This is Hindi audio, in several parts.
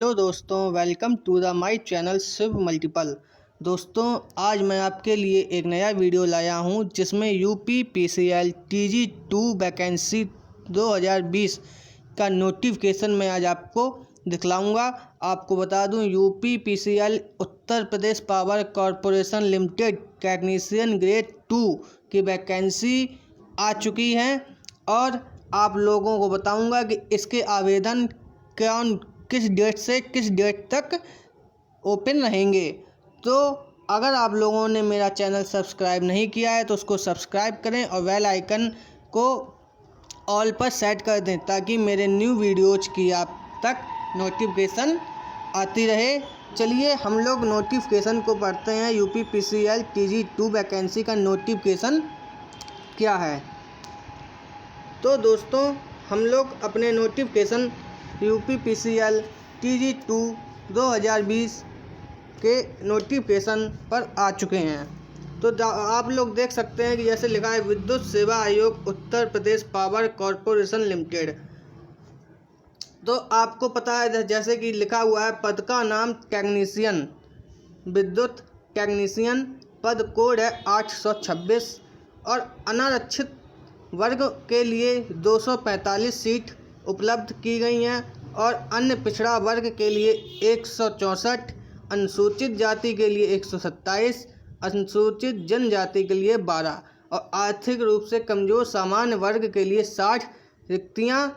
हेलो दोस्तों, welcome to the my channel Shiv multiple. दोस्तों, आज मैं आपके लिए एक नया वीडियो लाया हूं जिसमें यूपी पीसीएल TG2 वैकेंसी 2020 का नोटिफिकेशन मैं आज आपको दिखलाऊंगा। आपको बता दूं, UP PCL Uttar Pradesh power corporation limited technician grade 2 की वैकेंसी आ चुकी है और आप लोगों को बताऊंगा कि इसके आवेदन किस डेट से किस डेट तक ओपन रहेंगे। तो अगर आप लोगों ने मेरा चैनल सब्सक्राइब नहीं किया है तो उसको सब्सक्राइब करें और बेल आइकन को ऑल पर सेट कर दें ताकि मेरे न्यू वीडियोज़ की आप तक नोटिफिकेशन आती रहे। चलिए हम लोग नोटिफिकेशन को पढ़ते हैं। यूपी पीसीएल TG2 वैकेंसी का नोटिफिकेशन क्या है। तो दोस्तों, हम लोग अपने नोटिफिकेशन यूपी पीसीएल TG2 2020 के नोटिफिकेशन पर आ चुके हैं। तो आप लोग देख सकते हैं कि जैसे लिखा है विद्युत सेवा आयोग उत्तर प्रदेश पावर कॉरपोरेशन लिमिटेड। तो आपको पता है जैसे कि लिखा हुआ है पद का नाम टेक्नीशियन, विद्युत टेक्नीशियन, पद कोड है 826 और अनारक्षित वर्ग के लिए 245 सीट उपलब्ध की गई हैं और अन्य पिछड़ा वर्ग के लिए 164, अनुसूचित जाति के लिए 127, अनुसूचित जनजाति के लिए 12 और आर्थिक रूप से कमज़ोर सामान्य वर्ग के लिए 60 रिक्तियां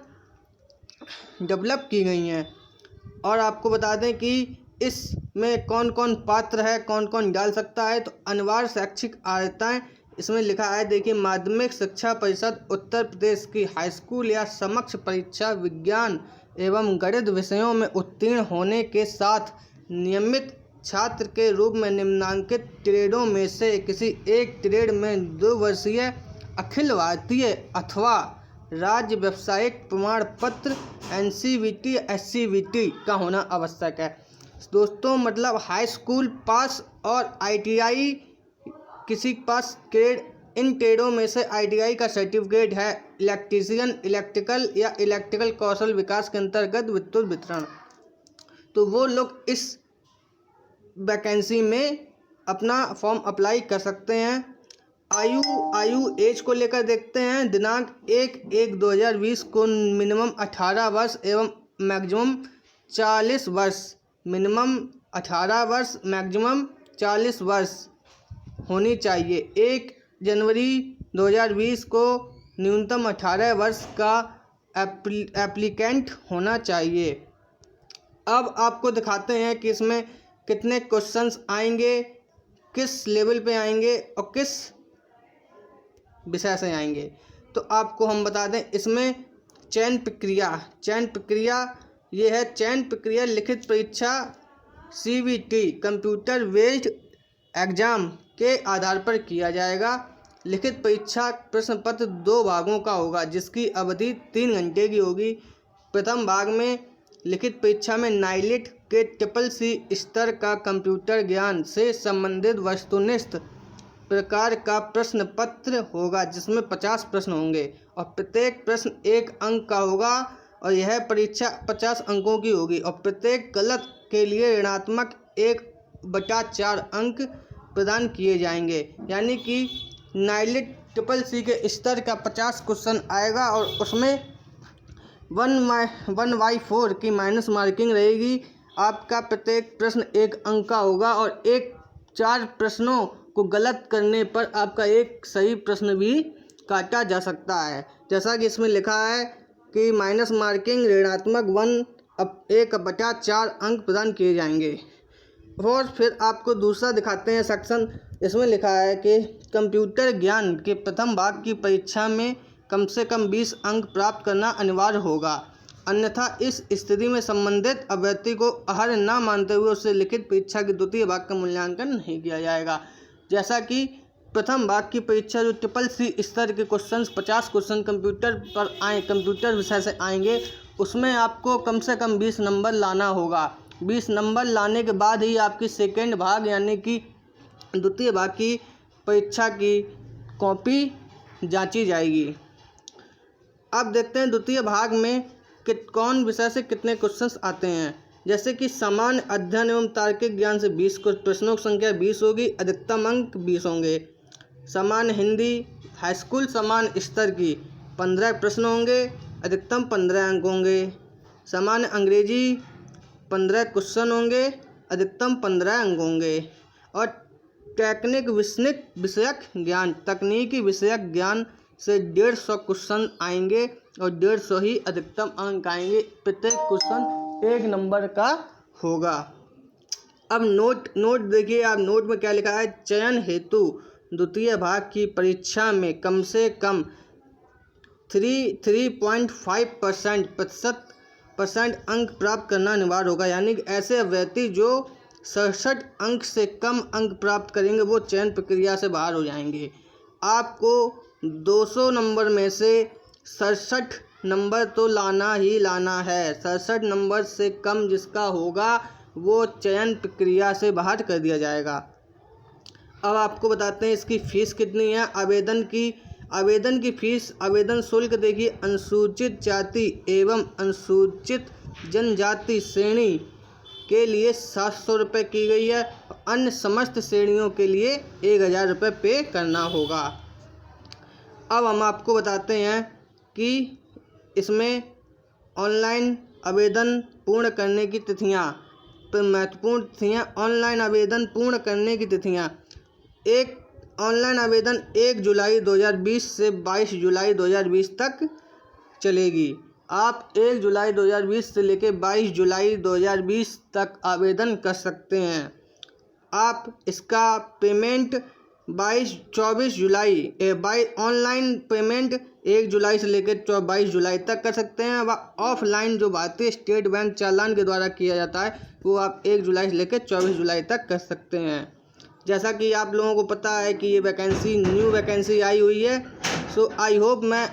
डेवलप की गई हैं। और आपको बता दें कि इसमें कौन कौन पात्र है, कौन कौन डाल सकता है। तो अनिवार्य शैक्षिक अर्हताएँ इसमें लिखा है, देखिए, माध्यमिक शिक्षा परिषद उत्तर प्रदेश की हाई स्कूल या समकक्ष परीक्षा विज्ञान एवं गणित विषयों में उत्तीर्ण होने के साथ नियमित छात्र के रूप में निम्नांकित ट्रेडों में से किसी एक ट्रेड में 2 वर्षीय अखिल भारतीय अथवा राज्य व्यावसायिक प्रमाण पत्र NCVT SCVT का होना आवश्यक है। दोस्तों, मतलब हाई स्कूल पास और ITI किसी के पास ट्रेड, इन ट्रेडों में से ITI का सर्टिफिकेट है, इलेक्ट्रीशियन, इलेक्ट्रिकल या इलेक्ट्रिकल कौशल विकास के अंतर्गत विद्युत वितरण, तो वो लोग इस वैकेंसी में अपना फॉर्म अप्लाई कर सकते हैं। आयु एज को लेकर देखते हैं। दिनांक 1/1/2020 को मिनिमम 18 वर्ष एवं मैक्सिमम 40 वर्ष, मिनिमम 18 वर्ष, मैक्सिमम 40 वर्ष होनी चाहिए। 1 जनवरी 2020 को न्यूनतम 18 वर्ष का एप्लीकेंट होना चाहिए। अब आपको दिखाते हैं कि इसमें कितने क्वेश्चंस आएंगे, किस लेवल पे आएंगे और किस विषय से आएंगे। तो आपको हम बता दें, इसमें चयन प्रक्रिया ये है। चयन प्रक्रिया लिखित परीक्षा CBT कंप्यूटर बेस्ड एग्ज़ाम के आधार पर किया जाएगा। लिखित परीक्षा प्रश्न पत्र 2 भागों का होगा जिसकी अवधि 3 घंटे की होगी। प्रथम भाग में लिखित परीक्षा में नाइलिट के CCC स्तर का कंप्यूटर ज्ञान से संबंधित वस्तुनिष्ठ प्रकार का प्रश्न पत्र होगा जिसमें 50 प्रश्न होंगे और प्रत्येक प्रश्न 1 अंक का होगा और यह परीक्षा 50 अंकों की होगी और प्रत्येक गलत के लिए ऋणात्मक 1/4 अंक प्रदान किए जाएंगे। यानी कि नाइलिट CCC के स्तर का 50 क्वेश्चन आएगा और उसमें 1/4 की माइनस मार्किंग रहेगी। आपका प्रत्येक प्रश्न 1 अंक का होगा और 4 प्रश्नों को गलत करने पर आपका एक सही प्रश्न भी काटा जा सकता है। जैसा कि इसमें लिखा है कि माइनस मार्किंग ऋणात्मक 1/4 अंक प्रदान किए जाएंगे। और फिर आपको दूसरा दिखाते हैं सेक्शन। इसमें लिखा है कि कंप्यूटर ज्ञान के प्रथम भाग की परीक्षा में कम से कम 20 अंक प्राप्त करना अनिवार्य होगा, अन्यथा इस स्थिति में संबंधित अभ्यर्थी को अर्ह न मानते हुए उससे लिखित परीक्षा के द्वितीय भाग का मूल्यांकन नहीं किया जाएगा। जैसा कि प्रथम भाग की परीक्षा जो CCC स्तर के क्वेश्चंस 50 क्वेश्चन कंप्यूटर पर आए, कंप्यूटर विषय से आएंगे, उसमें आपको कम से कम 20 नंबर लाना होगा। 20 नंबर लाने के बाद ही आपकी सेकेंड भाग यानी कि द्वितीय भाग की परीक्षा की कॉपी जांची जाएगी। अब देखते हैं द्वितीय भाग में कौन विषय से कितने क्वेश्चंस आते हैं। जैसे कि सामान्य अध्ययन एवं तार्किक ज्ञान से 20 प्रश्नों की संख्या 20 होगी, अधिकतम अंक 20 होंगे। सामान्य हिंदी हाई स्कूल सामान्य स्तर की 15 प्रश्न होंगे, अधिकतम 15 अंक होंगे। सामान्य अंग्रेजी 15 क्वेश्चन होंगे, अधिकतम 15 अंक होंगे। और तकनीकी विषयक ज्ञान से 150 क्वेश्चन आएंगे और 150 ही अधिकतम अंक आएंगे। प्रत्येक क्वेश्चन 1 नंबर का होगा। अब नोट देखिए, आप नोट में क्या लिखा है। चयन हेतु द्वितीय भाग की परीक्षा में कम से कम 3.5% अंक प्राप्त करना अनिवार्य होगा। यानी कि ऐसे अभ्यर्थी जो 67 अंक से कम अंक प्राप्त करेंगे वो चयन प्रक्रिया से बाहर हो जाएंगे। आपको 200 नंबर में से 67 नंबर तो लाना ही लाना है। 67 नंबर से कम जिसका होगा वो चयन प्रक्रिया से बाहर कर दिया जाएगा। अब आपको बताते हैं इसकी फ़ीस कितनी है। आवेदन की फ़ीस, आवेदन शुल्क देखिए, अनुसूचित जाति एवं अनुसूचित जनजाति श्रेणी के लिए 700 रुपये की गई है। अन्य समस्त श्रेणियों के लिए 1000 रुपये पे करना होगा। अब हम आपको बताते हैं कि इसमें ऑनलाइन आवेदन पूर्ण करने की तिथियां, तो महत्वपूर्ण तिथियां। ऑनलाइन आवेदन पूर्ण करने की तिथियां, एक ऑनलाइन आवेदन 1 जुलाई 2020 से 22 जुलाई 2020 तक चलेगी। आप 1 जुलाई 2020 से लेकर 22 जुलाई 2020 तक आवेदन कर सकते हैं। आप इसका पेमेंट 24 जुलाई ऑनलाइन पेमेंट 1 जुलाई से लेकर 22 जुलाई तक कर सकते हैं। व ऑफलाइन जो भारतीय स्टेट बैंक चालान के द्वारा किया जाता है वो आप 1 जुलाई से लेकर 24 जुलाई तक कर सकते हैं। जैसा कि आप लोगों को पता है कि ये न्यू वैकेंसी आई हुई है। सो आई होप, मैं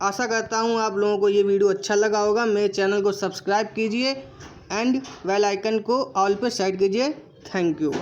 आशा करता हूँ आप लोगों को ये वीडियो अच्छा लगा होगा। मेरे चैनल को सब्सक्राइब कीजिए एंड बेल आइकन को ऑल पे सेट कीजिए। Thank you.